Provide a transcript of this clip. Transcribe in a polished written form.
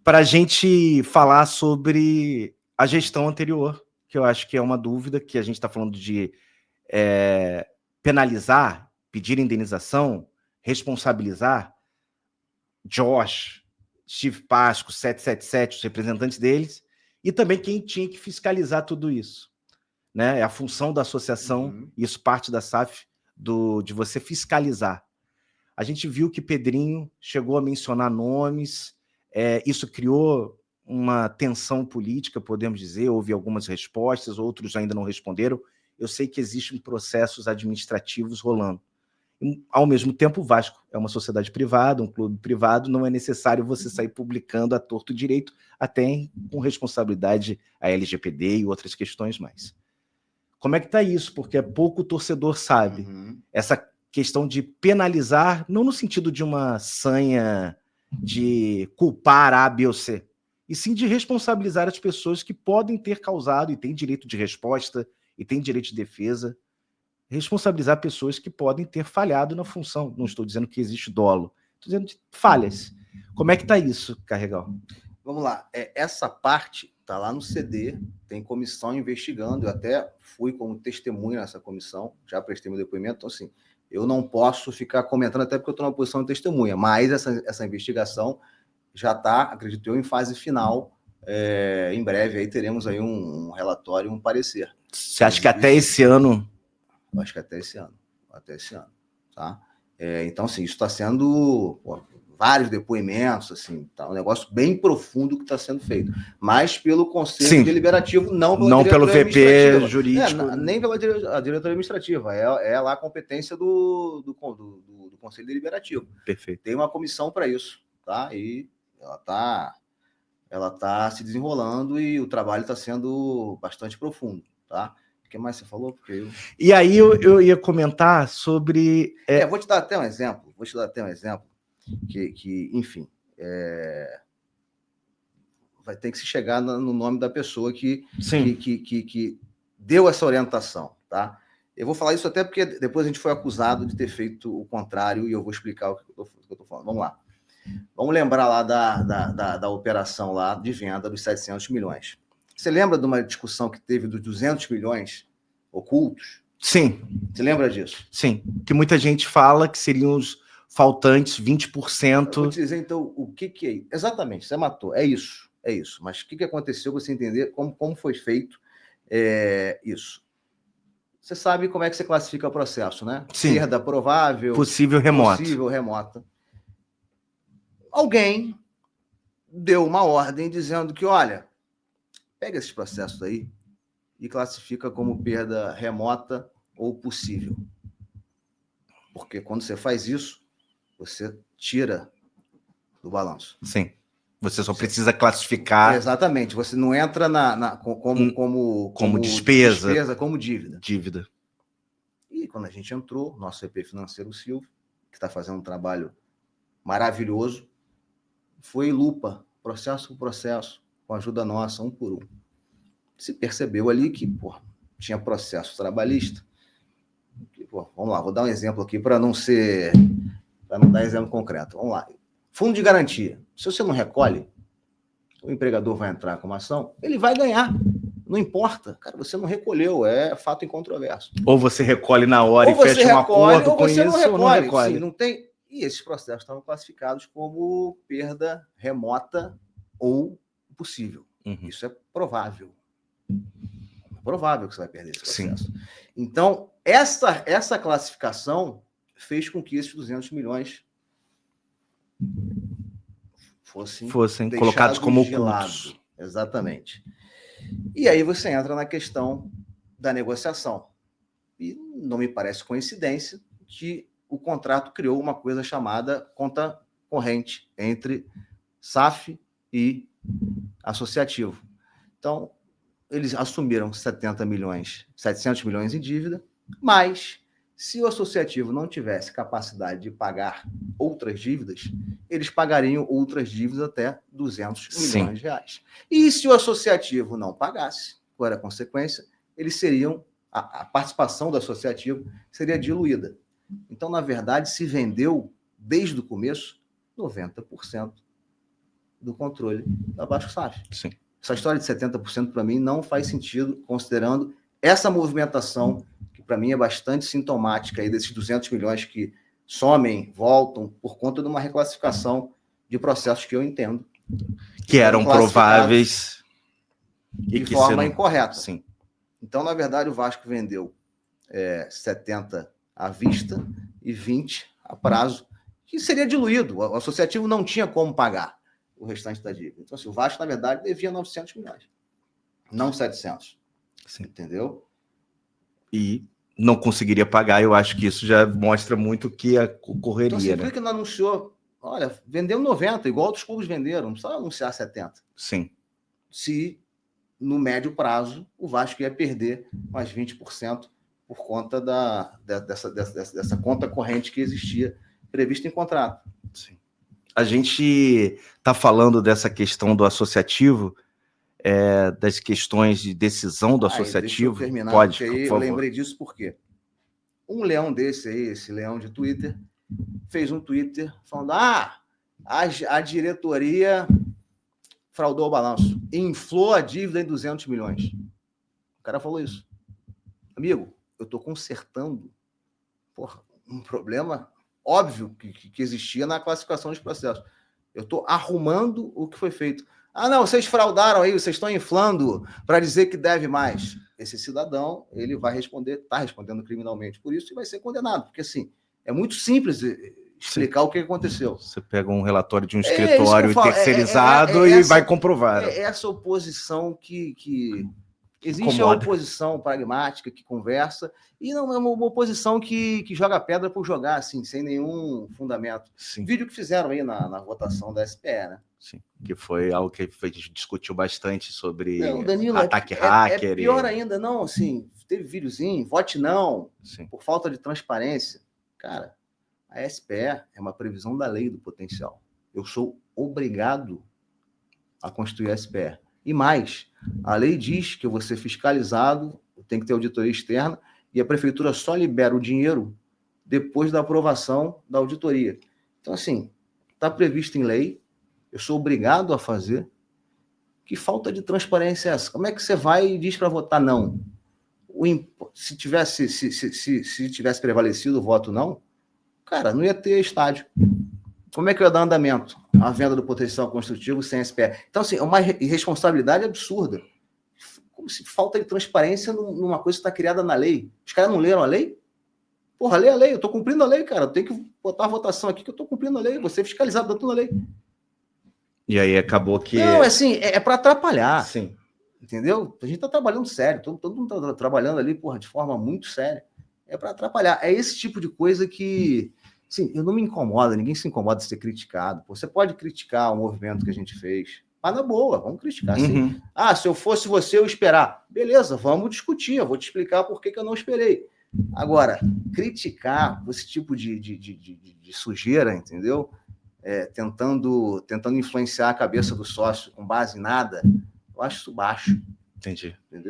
para a gente falar sobre a gestão anterior, que eu acho que é uma dúvida, que a gente está falando de penalizar, pedir indenização, responsabilizar. Josh, Steve Pasco, 777, os representantes deles, e também quem tinha que fiscalizar tudo isso. Né? É a função da associação, isso parte da SAF, de você fiscalizar. A gente viu que Pedrinho chegou a mencionar nomes, isso criou uma tensão política, podemos dizer, houve algumas respostas, outros ainda não responderam. Eu sei que existem processos administrativos rolando. Ao mesmo tempo, o Vasco é uma sociedade privada, um clube privado, não é necessário você sair publicando a torto direito, até com responsabilidade a LGPD e outras questões mais. Como é que está isso? Porque pouco torcedor sabe. Essa questão de penalizar, não no sentido de uma sanha de culpar A, B ou C, e sim de responsabilizar as pessoas que podem ter causado, e têm direito de resposta, e têm direito de defesa, responsabilizar pessoas que podem ter falhado na função. Não estou dizendo que existe dolo, estou dizendo de falhas. Como é que está isso, Carregal? Vamos lá. Essa parte está lá no CD, tem comissão investigando, eu até fui como testemunha nessa comissão, já prestei meu depoimento, então assim, eu não posso ficar comentando, até porque eu estou numa posição de testemunha, mas essa investigação já está, acredito eu, em fase final. Em breve aí teremos aí um relatório, um parecer. Você acha que até esse ano? Eu acho que até esse ano, tá? Então, assim, isso está sendo vários depoimentos, assim, tá um negócio bem profundo que está sendo feito, mas pelo Conselho Deliberativo, não pelo VP jurídico, nem pela diretoria administrativa, é lá a competência do Conselho Deliberativo. Perfeito. Tem uma comissão para isso, tá? E ela tá se desenrolando e o trabalho está sendo bastante profundo, tá? O que mais você falou? E aí eu ia comentar sobre... Vou te dar até um exemplo. Que enfim, vai ter que se chegar no nome da pessoa que deu essa orientação, tá? Eu vou falar isso até porque depois a gente foi acusado de ter feito o contrário e eu vou explicar o que eu estou falando. Vamos lá. Vamos lembrar lá da operação lá de venda dos 700 milhões. Você lembra de uma discussão que teve dos 200 milhões ocultos? Sim. Você lembra disso? Sim. Que muita gente fala que seriam os faltantes 20%. Eu vou te dizer, então, o que é? Exatamente, você matou. É isso. Mas o que aconteceu, você entender como foi feito isso. Você sabe como é que você classifica o processo, né? Sim. Perda provável. Possível remota. Alguém deu uma ordem dizendo que, olha, pega esses processos aí e classifica como perda remota ou possível. Porque quando você faz isso, você tira do balanço. Sim. Você só precisa classificar... Exatamente. Você não entra como despesa, como dívida. Dívida. E quando a gente entrou, nosso VP financeiro, o Silvio, que está fazendo um trabalho maravilhoso, foi lupa, processo por processo, com ajuda nossa, um por um. Se percebeu ali que tinha processo trabalhista. Vamos lá, vou dar um exemplo aqui para não dar exemplo concreto. Vamos lá. Fundo de garantia. Se você não recolhe, o empregador vai entrar com uma ação, ele vai ganhar. Não importa. Cara, você não recolheu, é fato incontroverso. Ou você recolhe na hora e fecha um acordo com isso, ou não recolhe. Sim, não tem... E esses processos estavam classificados como perda remota ou possível. Isso é provável. É provável que você vai perder esse processo. Sim. Então, essa classificação fez com que esses 200 milhões fossem colocados como ocultos. Exatamente. E aí você entra na questão da negociação. E não me parece coincidência que o contrato criou uma coisa chamada conta corrente entre SAF e associativo. Então, eles assumiram 700 milhões em dívida, mas se o associativo não tivesse capacidade de pagar outras dívidas, eles pagariam outras dívidas até 200 milhões de reais. E se o associativo não pagasse, qual era a consequência? Eles seriam, a participação do associativo seria diluída. Então, na verdade, se vendeu, desde o começo, 90% do controle da Vasco SAF. Sim. Essa história de 70% para mim não faz sentido, considerando essa movimentação, que para mim é bastante sintomática aí desses 200 milhões que somem, voltam, por conta de uma reclassificação de processos que eu entendo. Que eram prováveis de forma incorreta. Sim. Então, na verdade, o Vasco vendeu 70 à vista e 20 a prazo, que seria diluído. O associativo não tinha como pagar o restante da dívida. Então, assim, o Vasco, na verdade, devia 900 milhões, não 700. Sim. Entendeu? E não conseguiria pagar, eu acho que isso já mostra muito que ocorreria. Então, assim, por que não anunciou? Olha, vendeu 90, igual outros clubes venderam, não precisava anunciar 70. Sim. Se, no médio prazo, o Vasco ia perder mais 20% por conta dessa conta corrente que existia prevista em contrato. Sim. A gente está falando dessa questão do associativo, das questões de decisão do associativo. Deixa eu terminar, pode, porque aí eu lembrei disso porque um leão desse aí, esse leão de Twitter, fez um Twitter falando: a diretoria fraudou o balanço, inflou a dívida em 200 milhões. O cara falou isso. Amigo, eu estou consertando um problema óbvio que existia na classificação dos processos. Eu estou arrumando o que foi feito. Não, vocês fraudaram aí, vocês estão inflando para dizer que deve mais. Esse cidadão, ele vai responder, está respondendo criminalmente por isso e vai ser condenado. Porque, assim, é muito simples explicar o que aconteceu. Você pega um relatório de um escritório terceirizado e vai comprovar. É essa oposição que existe, a oposição pragmática que conversa, e não é uma oposição que joga pedra por jogar, assim, sem nenhum fundamento. Sim. Vídeo que fizeram aí na votação da SPE, né? Sim, que foi algo que a gente discutiu bastante sobre Danilo, ataque hacker. É pior ainda, não, assim, teve videozinho, vote não, sim, por falta de transparência. Cara, a SPE é uma previsão da lei do potencial. Eu sou obrigado a construir a SPE. E mais, a lei diz que eu vou ser fiscalizado, tem que ter auditoria externa, e a prefeitura só libera o dinheiro depois da aprovação da auditoria. Então, assim, está previsto em lei, eu sou obrigado a fazer. Que falta de transparência é essa? Como é que você vai e diz para votar não? Se tivesse prevalecido o voto não, cara, não ia ter estádio. Como é que eu ia dar andamento à venda do potencial construtivo sem SPE? Então, assim, é uma irresponsabilidade absurda. Como se falta de transparência numa coisa que está criada na lei. Os caras não leram a lei? Porra, lê a lei, eu estou cumprindo a lei, cara. Eu tenho que botar a votação aqui que eu estou cumprindo a lei. Você é fiscalizado dentro da lei. E aí acabou que... Não, assim, é para atrapalhar. Sim. Entendeu? A gente está trabalhando sério. Todo mundo está trabalhando ali, de forma muito séria. É para atrapalhar. É esse tipo de coisa que... Sim, eu não me incomoda, ninguém se incomoda de ser criticado. Você pode criticar o movimento que a gente fez, mas na boa, vamos criticar sim. Se eu fosse você, eu esperar. Beleza, vamos discutir, eu vou te explicar por que eu não esperei. Agora, criticar esse tipo de sujeira, entendeu? Tentando influenciar a cabeça do sócio com base em nada, eu acho isso baixo. Entendi. Entendeu?